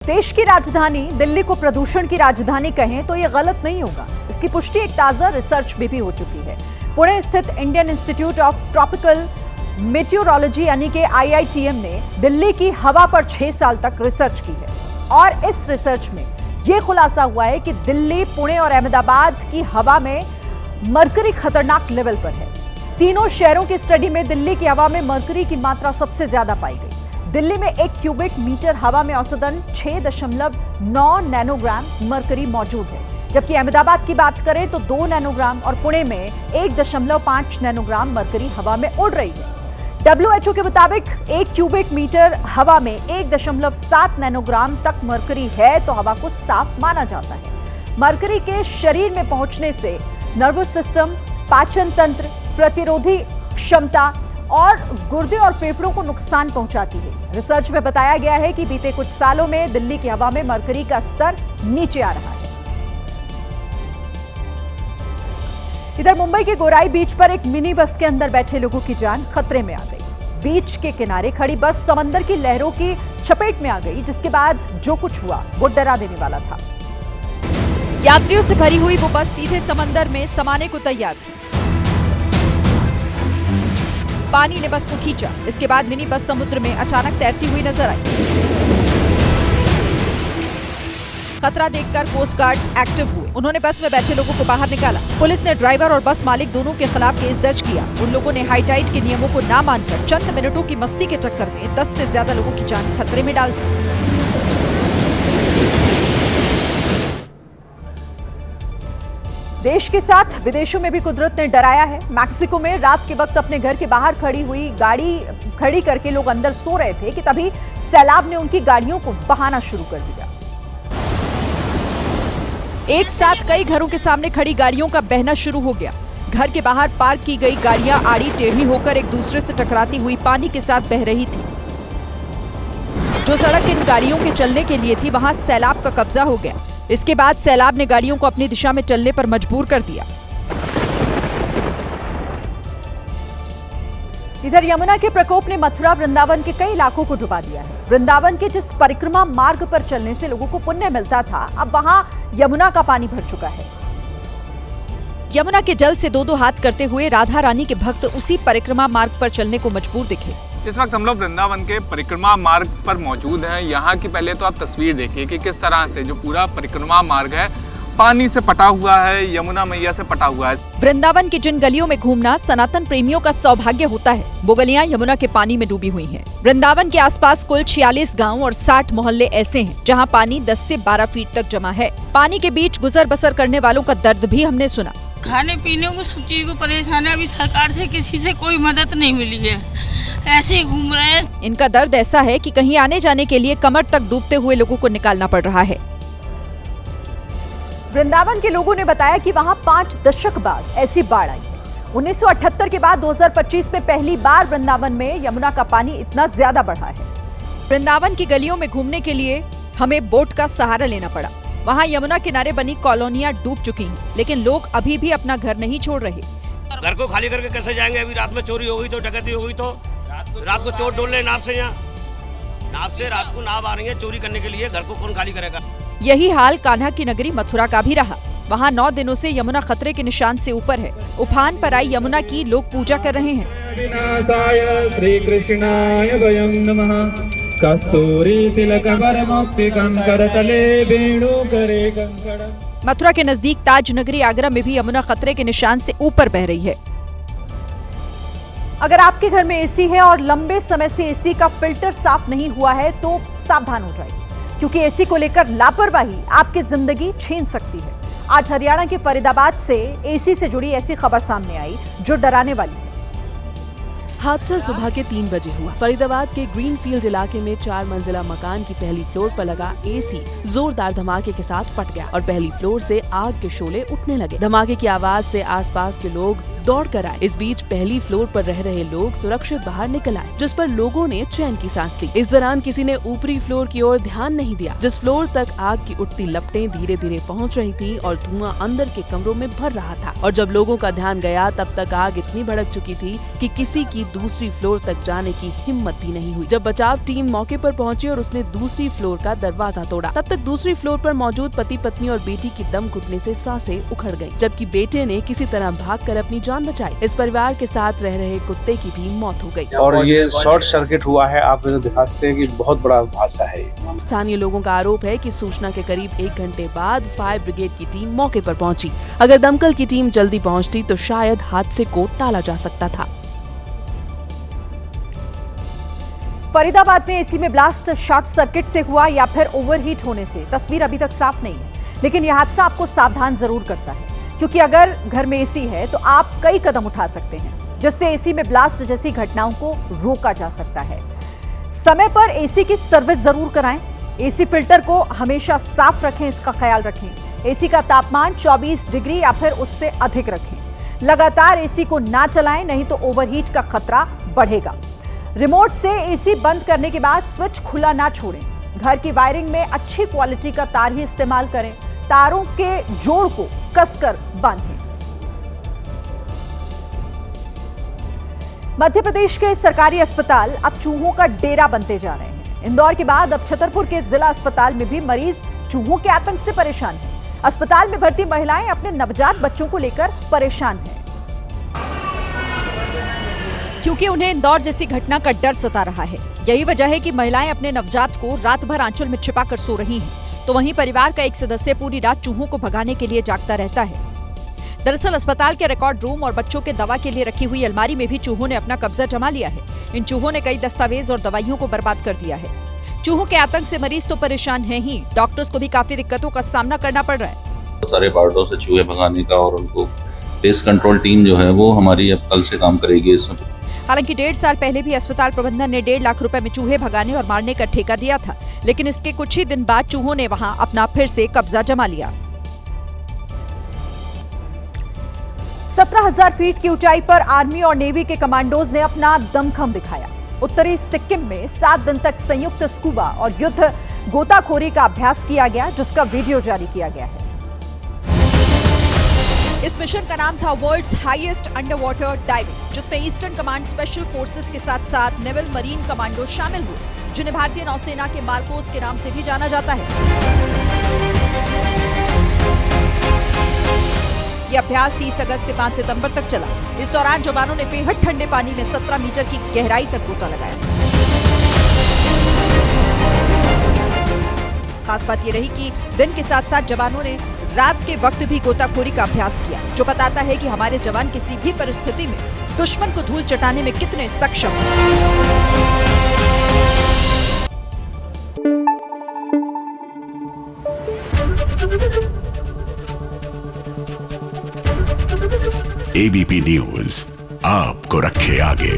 देश की राजधानी दिल्ली को प्रदूषण की राजधानी कहें तो यह गलत नहीं होगा। इसकी पुष्टि एक ताजा रिसर्च में भी हो चुकी है। पुणे स्थित इंडियन इंस्टीट्यूट ऑफ ट्रॉपिकल मेट्योरोलॉजी यानी कि IITM ने दिल्ली की हवा पर 6 साल तक रिसर्च की है और इस रिसर्च में यह खुलासा हुआ है कि दिल्ली, पुणे और अहमदाबाद की हवा में मरकरी खतरनाक लेवल पर है। तीनों शहरों की स्टडी में दिल्ली की हवा में मरकरी की मात्रा सबसे ज्यादा पाई गई। दिल्ली में 1 क्यूबिक मीटर हवा में औसतन 6.9 नैनोग्राम मरकरी मौजूद है, जबकि अहमदाबाद की बात करें तो 2 नैनोग्राम और पुणे में 1.5 नैनोग्राम मरकरी हवा में उड़ रही है। WHO के मुताबिक 1 क्यूबिक मीटर हवा में 1.7 नैनोग्राम तक मरकरी है तो हवा को साफ माना जाता है। मरकरी के शरीर में पहुंचने से नर्वस सिस्टम, पाचन तंत्र, प्रतिरोधी क्षमता और गुर्दे और फेफड़ों को नुकसान पहुंचाती है। रिसर्च में बताया गया है कि बीते कुछ सालों में दिल्ली की हवा में मरकरी का स्तर नीचे आ रहा है। इधर मुंबई के गोराई बीच पर एक मिनी बस के अंदर बैठे लोगों की जान खतरे में आ गई। बीच के किनारे खड़ी बस समंदर की लहरों की चपेट में आ गई, जिसके बाद जो कुछ हुआ वो डरा देने वाला था। यात्रियों से भरी हुई वो बस सीधे समंदर में समाने को तैयार थी। पानी ने बस को खींचा। इसके बाद मिनी बस समुद्र में अचानक तैरती हुई नजर आई। खतरा देखकर कोस्ट गार्ड्स एक्टिव हुए। उन्होंने बस में बैठे लोगों को बाहर निकाला। पुलिस ने ड्राइवर और बस मालिक दोनों के खिलाफ केस दर्ज किया। उन लोगों ने हाई टाइड के नियमों को ना मानकर चंद मिनटों की मस्ती के चक्कर में 10 से ज्यादा लोगों की जान खतरे में डाल दी। देश के साथ विदेशों में भी कुदरत ने डराया है। मैक्सिको में रात के वक्त अपने घर के बाहर खड़ी हुई गाड़ी खड़ी करके लोग अंदर सो रहे थे कि तभी सैलाब ने उनकी गाड़ियों को बहाना शुरू कर दिया। एक साथ कई घरों के सामने खड़ी गाड़ियों का बहना शुरू हो गया। घर के बाहर पार्क की गई गाड़ियां आड़ी टेढ़ी होकर एक दूसरे से टकराती हुई पानी के साथ बह रही थी। जो सड़क इन गाड़ियों के चलने के लिए थी, वहां सैलाब का कब्जा हो गया। इसके बाद सैलाब ने गाड़ियों को अपनी दिशा में चलने पर मजबूर कर दिया। इधर यमुना के प्रकोप ने मथुरा, वृंदावन के कई इलाकों को डुबा दिया है। वृंदावन के जिस परिक्रमा मार्ग पर चलने से लोगों को पुण्य मिलता था, अब वहां यमुना का पानी भर चुका है। यमुना के जल से 2-2 हाथ करते हुए राधा रानी के भक्त उसी परिक्रमा मार्ग पर चलने को मजबूर दिखे। इस वक्त हम लोग वृंदावन के परिक्रमा मार्ग पर मौजूद हैं। यहाँ की पहले तो आप तस्वीर देखिए कि किस तरह से जो पूरा परिक्रमा मार्ग है पानी से पटा हुआ है, यमुना मैया से पटा हुआ है। वृंदावन की जिन गलियों में घूमना सनातन प्रेमियों का सौभाग्य होता है, वो गलियां यमुना के पानी में डूबी हुई हैं। वृंदावन के आसपास कुल 46 गांव और 60 मोहल्ले ऐसे हैं जहां पानी 10 से 12 फीट तक जमा है। पानी के बीच गुजर बसर करने वालों का दर्द भी हमने सुना। खाने पीने को सब चीज को परेशान है। अभी सरकार से किसी से कोई मदद नहीं मिली है, ऐसे ही घूम रहे हैं। इनका दर्द ऐसा है कि कहीं आने जाने के लिए कमर तक डूबते हुए लोगों को निकालना पड़ रहा है। वृंदावन के लोगों ने बताया कि वहां 5 दशक बाद ऐसी बाढ़ आई है। 1978 के बाद 2025 में पहली बार वृंदावन में यमुना का पानी इतना ज्यादा बढ़ा है। वृंदावन की गलियों में घूमने के लिए हमें बोट का सहारा लेना पड़ा। वहाँ यमुना किनारे बनी कॉलोनियां डूब चुकी हैं, लेकिन लोग अभी भी अपना घर नहीं छोड़ रहे। घर को खाली करके कैसे जाएंगे? अभी रात में चोरी हो गई तो, डकैती हो गई तो, रात को चोर ढूंढ ले नाव से। यहाँ नाव से रात को नाव आ रही है चोरी करने के लिए, घर को कौन खाली करेगा? यही हाल कान्हा की नगरी मथुरा का भी रहा। वहाँ 9 दिनों से यमुना खतरे के निशान से ऊपर है। उफान पर आई यमुना की लोग पूजा कर रहे हैं। श्री कृष्णाय वयं नमः। कस्तूरी तिलकवर मुक्ति कंकर तले वेणु करे कंकड़। मथुरा के नजदीक ताज नगरी आगरा में भी यमुना खतरे के निशान से ऊपर बह रही है। अगर आपके घर में एसी है और लंबे समय से एसी का फिल्टर साफ नहीं हुआ है तो सावधान हो जाइए, क्योंकि एसी को लेकर लापरवाही आपकी जिंदगी छीन सकती है। आज हरियाणा के फरीदाबाद से एसी से जुड़ी ऐसी खबर सामने आई जो डराने वाली है। हादसा सुबह के 3 बजे हुआ। फरीदाबाद के ग्रीनफील्ड इलाके में 4 मंजिला मकान की पहली फ्लोर पर लगा एसी जोरदार धमाके के साथ फट गया और पहली फ्लोर से आग के शोले उठने लगे। धमाके की आवाज से आसपास के लोग दौड़ कर आए। इस बीच पहली फ्लोर पर रह रहे लोग सुरक्षित बाहर निकल आए, जिस पर लोगों ने चैन की सांस ली। इस दौरान किसी ने ऊपरी फ्लोर की ओर ध्यान नहीं दिया। जिस फ्लोर तक आग की उठती लपटें धीरे धीरे पहुंच रही थी और धुआं अंदर के कमरों में भर रहा था, और जब लोगों का ध्यान गया तब तक आग इतनी भड़क चुकी थी कि किसी की दूसरी फ्लोर तक जाने की हिम्मत भी नहीं हुई। जब बचाव टीम मौके पर पहुंची और उसने दूसरी फ्लोर का दरवाजा तोड़ा, तब तक दूसरी फ्लोर पर मौजूद पति पत्नी और बेटी की दम घुटने से सांसें उखड़ गईं, जबकि बेटे ने किसी तरह भागकर अपनी जान बचाई। इस परिवार के साथ रह रहे कुत्ते की भी मौत हो गई। और ये शॉर्ट सर्किट हुआ है, आप दिखा सकते हैं कि बहुत बड़ा हादसा है। स्थानीय लोगों का आरोप है कि सूचना के करीब 1 घंटे बाद फायर ब्रिगेड की टीम मौके पर पहुंची। अगर दमकल की टीम जल्दी पहुंचती तो शायद हादसे को टाला जा सकता था। फरीदाबाद में एसी में ब्लास्ट शॉर्ट सर्किट से हुआ या फिर ओवरहीट होने से, तस्वीर अभी तक साफ नहीं है, लेकिन यह हादसा आपको सावधान जरूर करता है, क्योंकि अगर घर में एसी है तो आप कई कदम उठा सकते हैं जिससे एसी में ब्लास्ट जैसी घटनाओं को रोका जा सकता है। समय पर एसी की सर्विस जरूर कराएं, एसी फिल्टर को हमेशा साफ रखें, इसका ख्याल रखें। एसी का तापमान 24 डिग्री या फिर उससे अधिक रखें। लगातार एसी को ना चलाएं, नहीं तो ओवरहीट का खतरा बढ़ेगा। रिमोट से एसी बंद करने के बाद स्विच खुला ना छोड़ें। घर की वायरिंग में अच्छी क्वालिटी का तार ही इस्तेमाल करें। तारों के जोड़ को कसकर बांधें। मध्य प्रदेश के सरकारी अस्पताल अब चूहों का डेरा बनते जा रहे हैं। इंदौर के बाद अब छतरपुर के जिला अस्पताल में भी मरीज चूहों के आतंक से परेशान हैं। अस्पताल में भर्ती महिलाएं अपने नवजात बच्चों को लेकर परेशान हैं, क्योंकि उन्हें इंदौर जैसी घटना का डर सता रहा है। यही वजह है कि महिलाएं अपने नवजात को रात भर आंचल में छिपाकर सो रही हैं, तो वहीं परिवार का एक सदस्य पूरी रात चूहों को भगाने के लिए जागता रहता है। दरअसल अस्पताल के रिकॉर्ड रूम और बच्चों के दवा के लिए रखी हुई अलमारी में भी चूहों ने अपना कब्जा जमा लिया है। इन चूहों ने कई दस्तावेज और दवाइयों को बर्बाद कर दिया है। चूहों के आतंक से मरीज तो परेशान हैं ही, डॉक्टर्स को भी काफी दिक्कतों का सामना करना पड़ रहा है। सारे वार्डों से चूहे भगाने का और उनको पेस्ट कंट्रोल टीम जो है वो हमारी अब कल से काम करेगी इसमें। हालांकि 1.5 साल पहले भी अस्पताल प्रबंधन ने 1.5 लाख रुपए में चूहे भगाने और मारने का ठेका दिया था, लेकिन इसके कुछ ही दिन बाद चूहों ने वहां अपना फिर से कब्जा जमा लिया। 17,000 फीट की ऊंचाई पर आर्मी और नेवी के कमांडोज ने अपना दमखम दिखाया। उत्तरी सिक्किम में 7 दिन तक संयुक्त स्कूबा और युद्ध गोताखोरी का अभ्यास किया गया, जिसका वीडियो जारी किया गया है। इस मिशन का नाम था world's highest under water diving, जिसमें ईस्टर्न कमांड स्पेशल फोर्सेस के साथ साथ नेवल मरीन कमांडो शामिल हुए, जिन्हें भारतीय नौसेना के मार्कोस के नाम से भी जाना जाता है। यह अभ्यास 30 अगस्त से 5 सितंबर तक चला। इस दौरान जवानों ने बेहद ठंडे पानी में 17 मीटर की गहराई तक गोता लगाया। खास बात यह रही कि दिन के साथ साथ जवानों ने रात के वक्त भी गोताखोरी का अभ्यास किया, जो बताता है कि हमारे जवान किसी भी परिस्थिति में दुश्मन को धूल चटाने में कितने सक्षम हैं। एबीपी न्यूज आपको रखे आगे।